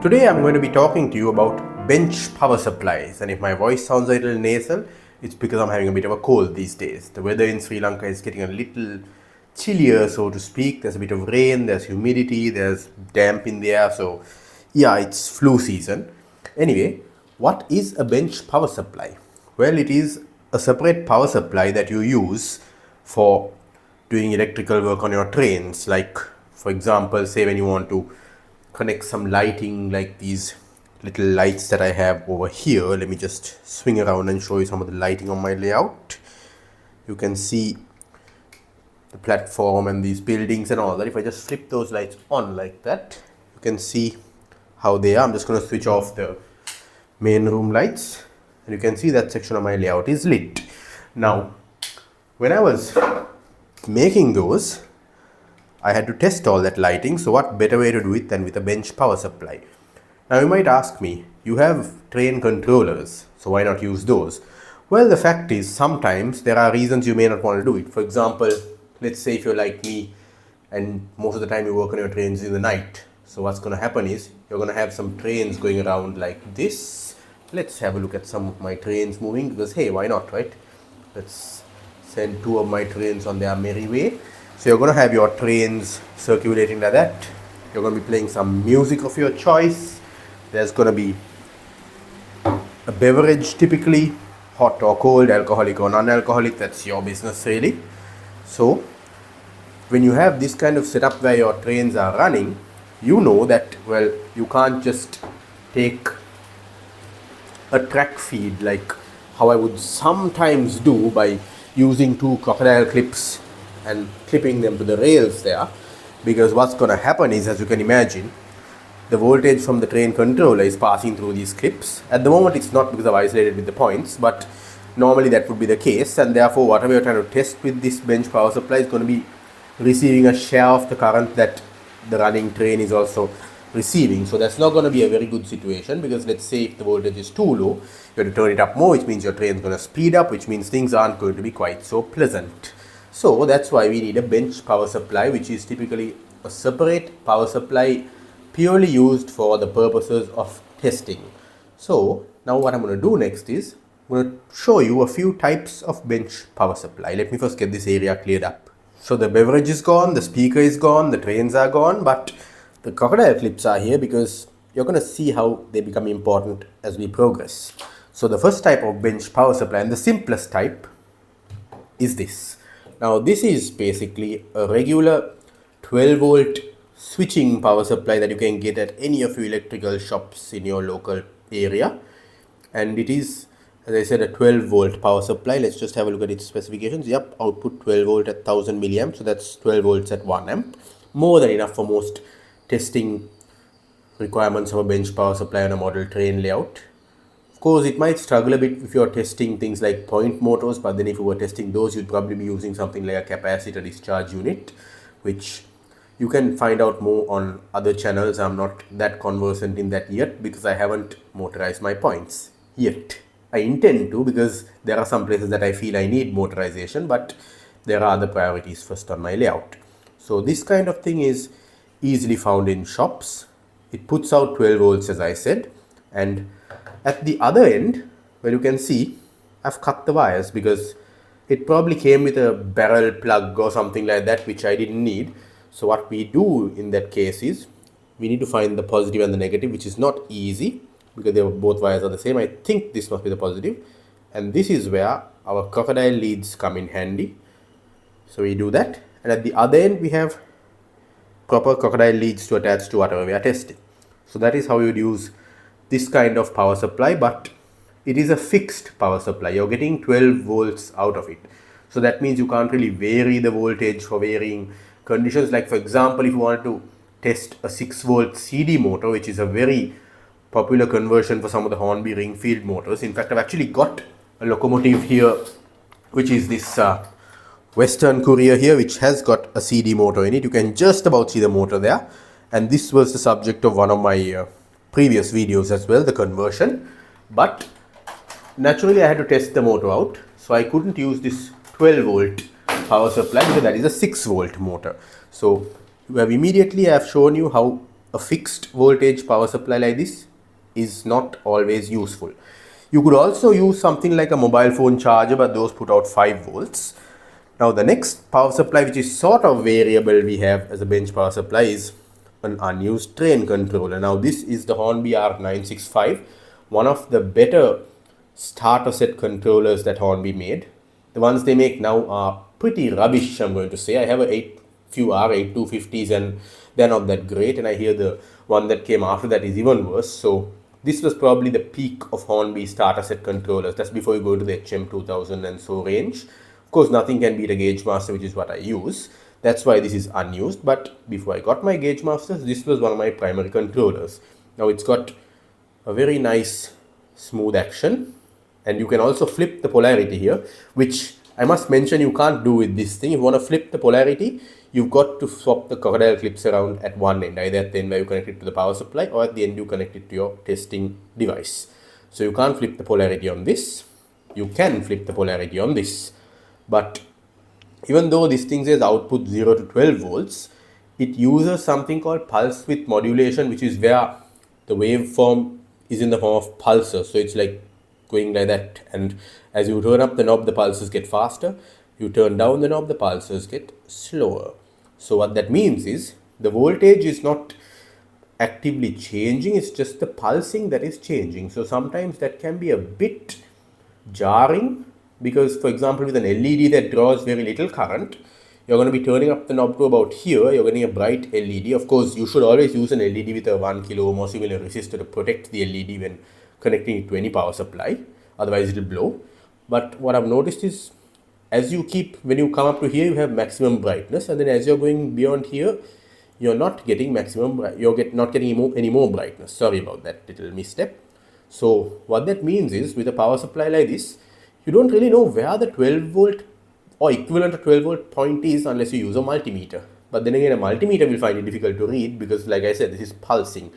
Today I'm going to be talking to you about bench power supplies, and if my voice sounds a little nasal, it's because I'm having a bit of a cold these days. The weather in Sri Lanka is getting a little chillier, so to speak. There's a bit of rain, there's humidity, there's damp in the air, so yeah, it's flu season. Anyway, what is a bench power supply? Well, it is a separate power supply that you use for doing electrical work on your trains, like for example, say when you want to connect some lighting like these little lights that I have over here. Let me just swing around and show you some of the lighting on my layout. You can see the platform and these buildings and all that. If I just flip those lights on like that, you can see how they are. I'm just going to switch off the main room lights and you can see that section of my layout is lit. Now, when I was making those, I had to test all that lighting, so what better way to do it than with a bench power supply? Now you might ask me, you have train controllers, so why not use those? Well, the fact is sometimes there are reasons you may not want to do it. For example, let's say if you're like me and most of the time you work on your trains in the night. So what's going to happen is you're going to have some trains going around like this. Let's have a look at some of my trains moving because hey, why not, right? Let's send two of my trains on their merry way. So you're going to have your trains circulating like that. You're going to be playing some music of your choice. There's going to be a beverage, typically hot or cold, alcoholic or non-alcoholic. That's your business really. So when you have this kind of setup where your trains are running, you know that, well, you can't just take a track feed like how I would sometimes do by using two crocodile clips and clipping them to the rails there, because what's going to happen is, as you can imagine, the voltage from the train controller is passing through these clips. At the moment it's not because I've isolated with the points, but normally that would be the case, and therefore whatever you're trying to test with this bench power supply is going to be receiving a share of the current that the running train is also receiving. So that's not going to be a very good situation, because let's say if the voltage is too low, you have to turn it up more, which means your train is going to speed up, which means things aren't going to be quite so pleasant. So that's why we need a bench power supply, which is typically a separate power supply purely used for the purposes of testing. So now what I'm going to do next is I'm going to show you a few types of bench power supply. Let me first get this area cleared up. So the beverage is gone, the speaker is gone, the trains are gone, but the crocodile clips are here because you're going to see how they become important as we progress. So the first type of bench power supply, and the simplest type, is this. Now this is basically a regular 12 volt switching power supply that you can get at any of your electrical shops in your local area, and it is, as I said, a 12 volt power supply. Let's just have a look at its specifications. Yep, output 12 volt at 1000 milliamps, so that's 12 volts at 1 amp. More than enough for most testing requirements of a bench power supply on a model train layout. Of course, it might struggle a bit if you're testing things like point motors, but then if you were testing those, you'd probably be using something like a capacitor discharge unit, which you can find out more on other channels. I'm not that conversant in that yet because I haven't motorized my points yet. I intend to, because there are some places that I feel I need motorization, but there are other priorities first on my layout. So this kind of thing is easily found in shops. It puts out 12 volts, as I said, and at the other end, where you can see, I've cut the wires because it probably came with a barrel plug or something like that, which I didn't need. So what we do in that case is we need to find the positive and the negative, which is not easy because both wires are the same. I think this must be the positive, and this is where our crocodile leads come in handy. So we do that, and at the other end we have proper crocodile leads to attach to whatever we are testing. So that is how you would use this kind of power supply, but it is a fixed power supply. You're getting 12 volts out of it. So that means you can't really vary the voltage for varying conditions. Like for example, if you want to test a 6 volt CD motor, which is a very popular conversion for some of the Hornby ring field motors. In fact, I've actually got a locomotive here, which is this Western Courier here, which has got a CD motor in it. You can just about see the motor there. And this was the subject of one of my previous videos as well, the conversion. But naturally I had to test the motor out, so I couldn't use this 12 volt power supply because that is a 6 volt motor. So I have shown you how a fixed voltage power supply like this is not always useful. You could also use something like a mobile phone charger, but those put out 5 volts. Now the next power supply, which is sort of variable we have as a bench power supply, is an unused train controller. Now this is the Hornby R965, one of the better starter set controllers that Hornby made. The ones they make now are pretty rubbish, I'm going to say. I have a few R8250s and they're not that great, and I hear the one that came after that is even worse. So this was probably the peak of Hornby starter set controllers. That's before you go to the HM2000 and so range. Of course, nothing can beat a Gauge Master, which is what I use. That's why this is unused. But before I got my Gauge Masters, this was one of my primary controllers. Now it's got a very nice smooth action, and you can also flip the polarity here, which I must mention you can't do with this thing. If you want to flip the polarity, you've got to swap the crocodile clips around at one end, either at the end where you connect it to the power supply or at the end you connect it to your testing device. So you can't flip the polarity on this. You can flip the polarity on this. But even though this thing says output 0 to 12 volts, it uses something called pulse width modulation, which is where the waveform is in the form of pulses. So it's like going like that, and as you turn up the knob, the pulses get faster. You turn down the knob, the pulses get slower. So what that means is the voltage is not actively changing, it's just the pulsing that is changing. So sometimes that can be a bit jarring, because for example with an LED that draws very little current, you're going to be turning up the knob to about here, you're getting a bright LED. Of course, you should always use an LED with a 1 kilo ohm or similar resistor to protect the LED when connecting it to any power supply, otherwise it will blow. But what I've noticed is, as you keep, when you come up to here, you have maximum brightness, and then as you're going beyond here, you're not getting maximum, not getting any more brightness. Sorry about that little misstep. So what that means is, with a power supply like this, you don't really know where the 12 volt or equivalent to 12 volt point is unless you use a multimeter. But then again, a multimeter will find it difficult to read because, like I said, this is pulsing.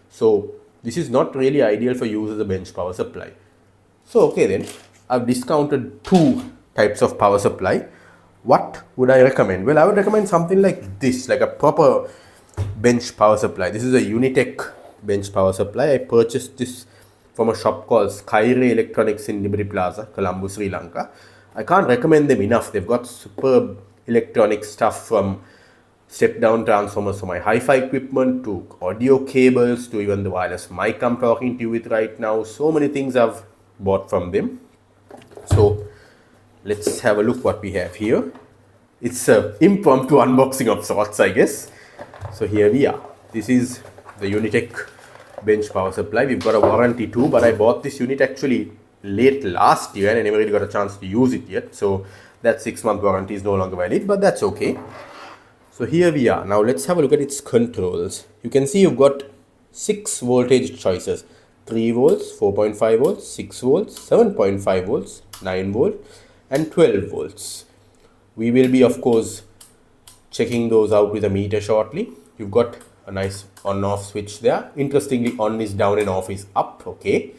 So this is not really ideal for use as a bench power supply. So okay then, I've discounted 2 types of power supply. What would I recommend? Well, I would recommend something like this, like a proper bench power supply. This is a Unitech bench power supply. I purchased this from a shop called Skyray Electronics in Liberty Plaza, Colombo, Sri Lanka. I can't recommend them enough. They've got superb electronic stuff, from step-down transformers for my hi-fi equipment to audio cables to even the wireless mic I'm talking to you with right now. So many things I've bought from them. So let's have a look what we have here. It's an impromptu unboxing of sorts, I guess. So here we are. This is the Unitech bench power supply. We've got a warranty too, but I bought this unit actually late last year and I never really got a chance to use it yet. So that 6-month warranty is no longer valid, but that's okay. So here we are. Now let's have a look at its controls. You can see you've got 6 voltage choices: 3 volts, 4.5 volts, 6 volts, 7.5 volts, 9 volt and 12 volts. We will be, of course, checking those out with a meter shortly. You've got a nice on-off switch there. Interestingly, on is down and off is up, okay.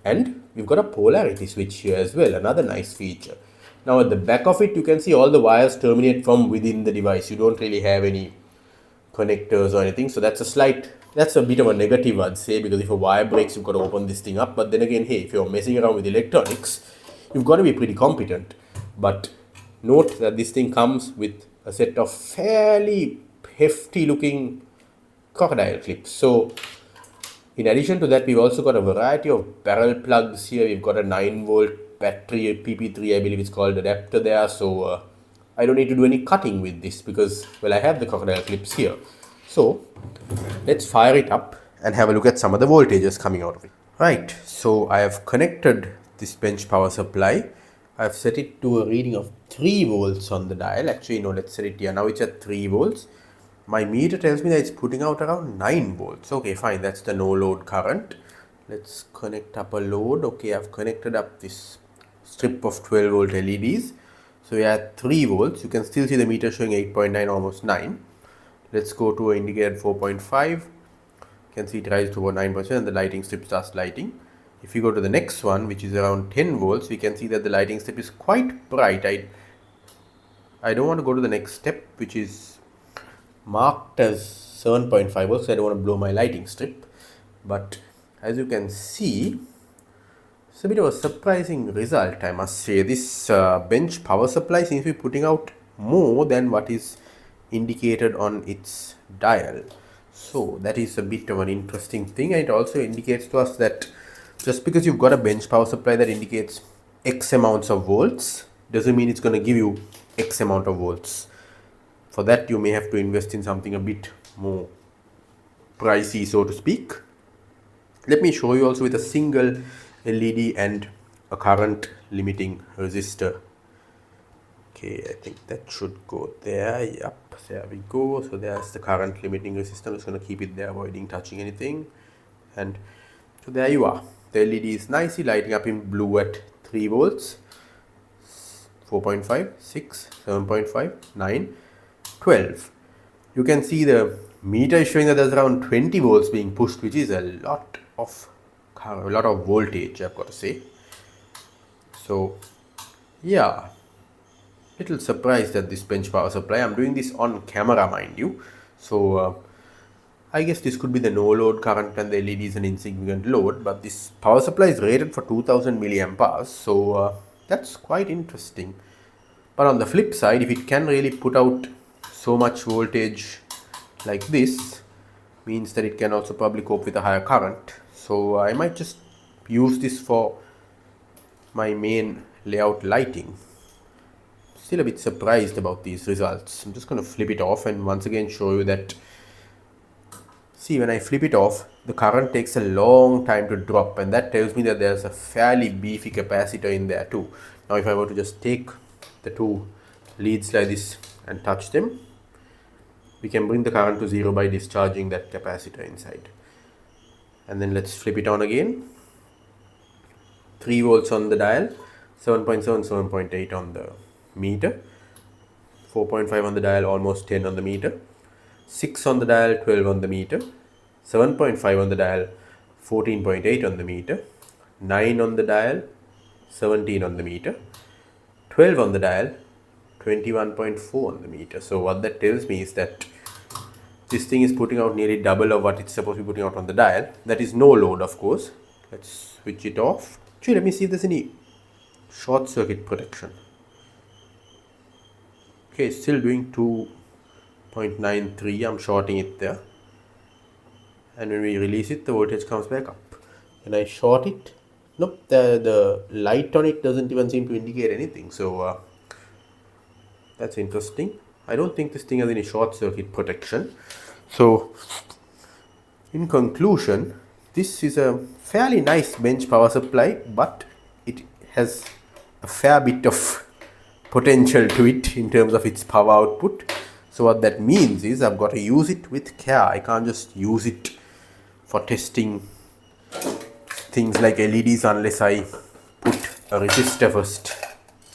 And we've got a polarity switch here as well, another nice feature. Now at the back of it, you can see all the wires terminate from within the device. You don't really have any connectors or anything. So that's a bit of a negative, I'd say, because if a wire breaks, you've got to open this thing up. But then again, hey, if you're messing around with electronics, you've got to be pretty competent. But note that this thing comes with a set of fairly hefty looking crocodile clips. So in addition to that, we've also got a variety of barrel plugs here. We've got a 9 volt battery, PP3 I believe it's called, adapter there. So I don't need to do any cutting with this because, well, I have the crocodile clips here. So let's fire it up and have a look at some of the voltages coming out of it. Right, so I have connected this bench power supply. I've set it to a reading of 3 volts on the dial. Actually, no, let's set it here. Now it's at 3 volts. My meter tells me that it's putting out around 9 volts. Okay, fine, that's the no load current. Let's connect up a load. Okay, I've connected up this strip of 12 volt LEDs. So we are at 3 volts. You can still see the meter showing 8.9, almost 9. Let's go to an indicator 4.5. You can see it rises to about 9% and the lighting strip starts lighting. If you go to the next one, which is around 10 volts, we can see that the lighting strip is quite bright. I don't want to go to the next step, which is marked as 7.5 volts. I don't want to blow my lighting strip, but as you can see, it's a bit of a surprising result, I must say. This bench power supply seems to be putting out more than what is indicated on its dial. So that is a bit of an interesting thing, and it also indicates to us that just because you've got a bench power supply that indicates X amounts of volts doesn't mean it's going to give you X amount of volts. For that, you may have to invest in something a bit more pricey, so to speak. Let me show you also with a single LED and a current limiting resistor. Okay, I think that should go there. Yep, there we go. So there's the current limiting resistor. I'm just going to keep it there, avoiding touching anything. And so there you are. The LED is nicely lighting up in blue at 3 volts, 4.5, 6, 7.5, 9, 12. You can see the meter is showing that there's around 20 volts being pushed, which is a lot of voltage, I've got to say. So yeah, little surprised at this bench power supply. I'm doing this on camera, mind you. So I guess this could be the no load current and the LED is an insignificant load, but this power supply is rated for 2000 milliamp hours. So that's quite interesting. But on the flip side, if it can really put out so much voltage like this, means that it can also probably cope with a higher current. So I might just use this for my main layout lighting. Still a bit surprised about these results. I'm just going to flip it off and once again show you that. See, when I flip it off, the current takes a long time to drop, and that tells me that there's a fairly beefy capacitor in there too. Now if I were to just take the two leads like this and touch them, we can bring the current to 0 by discharging that capacitor inside. And then let's flip it on again. 3 volts on the dial, 7.7, 7.8 on the meter, 4.5 on the dial, almost 10 on the meter, 6 on the dial, 12 on the meter, 7.5 on the dial, 14.8 on the meter, 9 on the dial, 17 on the meter, 12 on the dial, 21.4 on the meter. So what that tells me is that this thing is putting out nearly double of what it's supposed to be putting out on the dial. That is no load, of course. Let's switch it off. Actually, let me see if there's any short circuit protection. Okay, it's still doing 2.93. I'm shorting it there. And when we release it, the voltage comes back up. Can I short it? Nope, the light on it doesn't even seem to indicate anything. So that's interesting. I don't think this thing has any short circuit protection. So in conclusion, this is a fairly nice bench power supply, but it has a fair bit of potential to it in terms of its power output. So what that means is I've got to use it with care. I can't just use it for testing things like LEDs unless I put a resistor first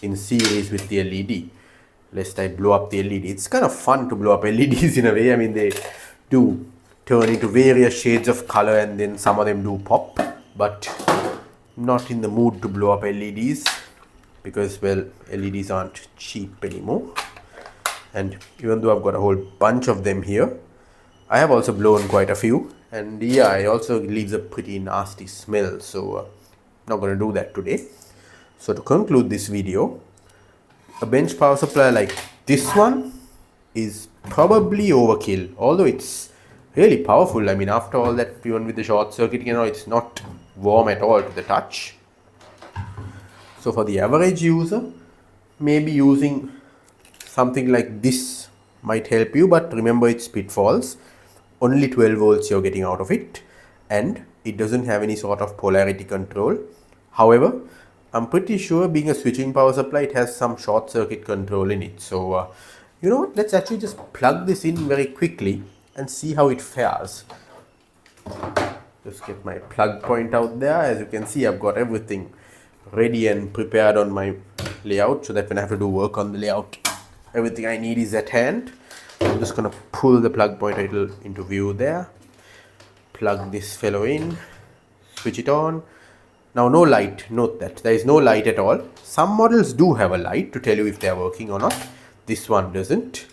in series with the LED, lest I blow up the LED. It's kind of fun to blow up LEDs in a way. I mean, they do turn into various shades of color and then some of them do pop, but I'm not in the mood to blow up LEDs because, well, LEDs aren't cheap anymore. And even though I've got a whole bunch of them here, I have also blown quite a few, and yeah, it also leaves a pretty nasty smell, so not going to do that today. So to conclude this video, a bench power supply like this one is probably overkill, although it's really powerful. I mean, after all that, even with the short circuit, it's not warm at all to the touch. So for the average user, maybe using something like this might help you, but remember its pitfalls. Only 12 volts you're getting out of it, and it doesn't have any sort of polarity control. However, I'm pretty sure, being a switching power supply, it has some short circuit control in it. So you know what, let's actually just plug this in very quickly and see how it fares. Just get my plug point out there. As you can see, I've got everything ready and prepared on my layout, so that when I have to do work on the layout, everything I need is at hand. I'm just going to pull the plug point a little into view there. Plug this fellow in, switch it on. Now no light, note that there is no light at all. Some models do have a light to tell you if they are working or not. This one doesn't.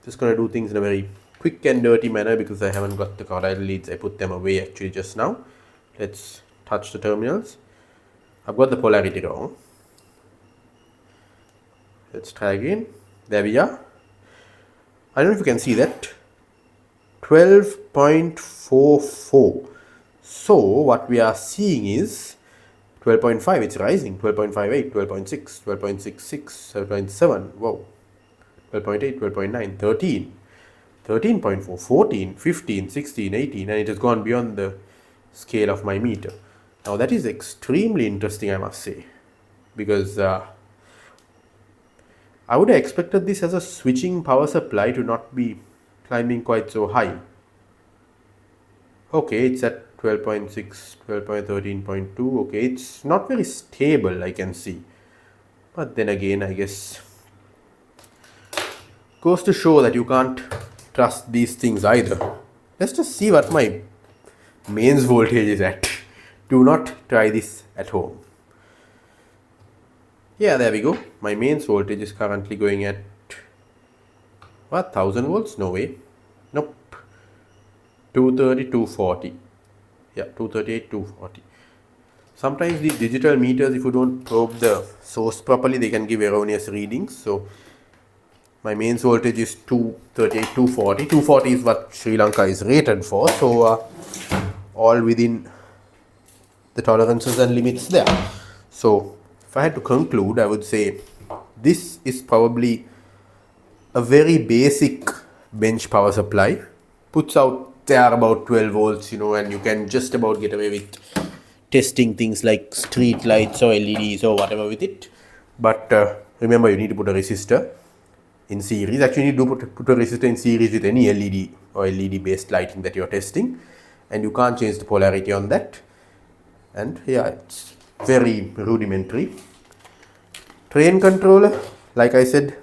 Just going to do things in a very quick quick and dirty manner because I haven't got the crocodile leads. I put them away actually just now. Let's touch the terminals. I've got the polarity wrong. Let's try again. There we are. I don't know if you can see that. 12.44. So what we are seeing is 12.5, it's rising. 12.58, 12.6, 12.66, 12.7, whoa. 12.8, 12.9, 13, 13.4, 14, 15, 16, 18, and it has gone beyond the scale of my meter. Now that is extremely interesting, I must say, because I would have expected this as a switching power supply to not be climbing quite so high. Okay, it's at 12.6, 12.13.2. Okay, it's not very stable, I can see. But then again, I guess goes to show that you can't trust these things either. Let's just see what my mains voltage is at. Do not try this at home. Yeah, there we go. My mains voltage is currently going at what, 1000 volts? No way. Nope. 230, 240. Yeah, 238, 240. Sometimes these digital meters, if you don't probe the source properly, they can give erroneous readings. So my mains voltage is 238, 240. 240 is what Sri Lanka is rated for. So all within the tolerances and limits there. So if I had to conclude, I would say this is probably a very basic bench power supply. Puts out there about 12 volts, and you can just about get away with testing things like street lights or LEDs or whatever with it. But remember, you need to put a resistor in series. Actually, you need to put a resistor in series with any LED or LED based lighting that you're testing, and you can't change the polarity on that. And yeah, it's very rudimentary. Train controller, like I said,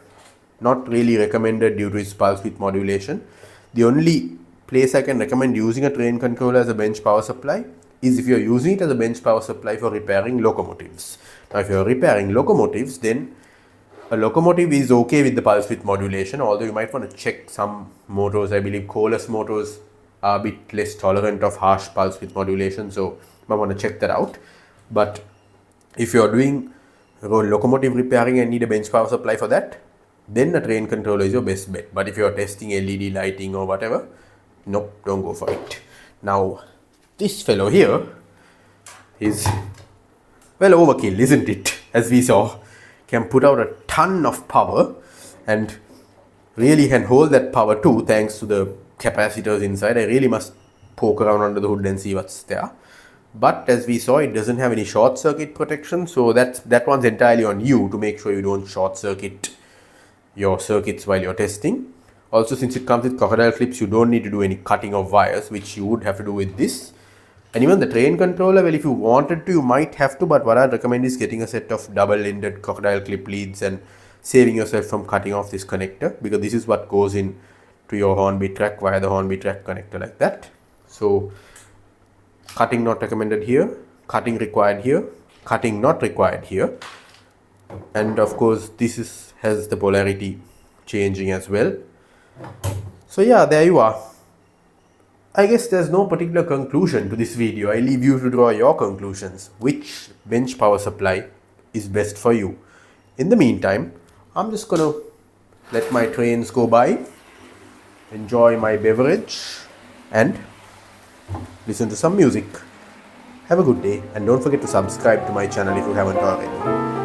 not really recommended due to its pulse width modulation. The only place I can recommend using a train controller as a bench power supply is if you're using it as a bench power supply for repairing locomotives. Now, if you're repairing locomotives, then a locomotive is okay with the pulse width modulation, although you might want to check some motors. I believe coalesce motors are a bit less tolerant of harsh pulse width modulation, so you might want to check that out. But if you're doing locomotive repairing and need a bench power supply for that, then a train controller is your best bet. But if you're testing LED lighting or whatever, nope, don't go for it. Now, this fellow here is, well, overkill, isn't it? As we saw, can put out a ton of power and really can hold that power too, thanks to the capacitors inside. I really must poke around under the hood and see what's there. But as we saw, it doesn't have any short circuit protection, so that one's entirely on you to make sure you don't short circuit your circuits while you're testing. Also, since it comes with crocodile clips, you don't need to do any cutting of wires, which you would have to do with this. And even the train controller, well, if you wanted to, you might have to, but what I'd recommend is getting a set of double-ended crocodile clip leads and saving yourself from cutting off this connector, because this is what goes in to your Hornby track via the Hornby track connector like that. So cutting not recommended here, cutting required here, cutting not required here. And of course, this has the polarity changing as well. So yeah, there you are. I guess there's no particular conclusion to this video. I leave you to draw your conclusions. Which bench power supply is best for you? In the meantime, I'm just gonna let my trains go by, enjoy my beverage, and listen to some music. Have a good day, and don't forget to subscribe to my channel if you haven't already.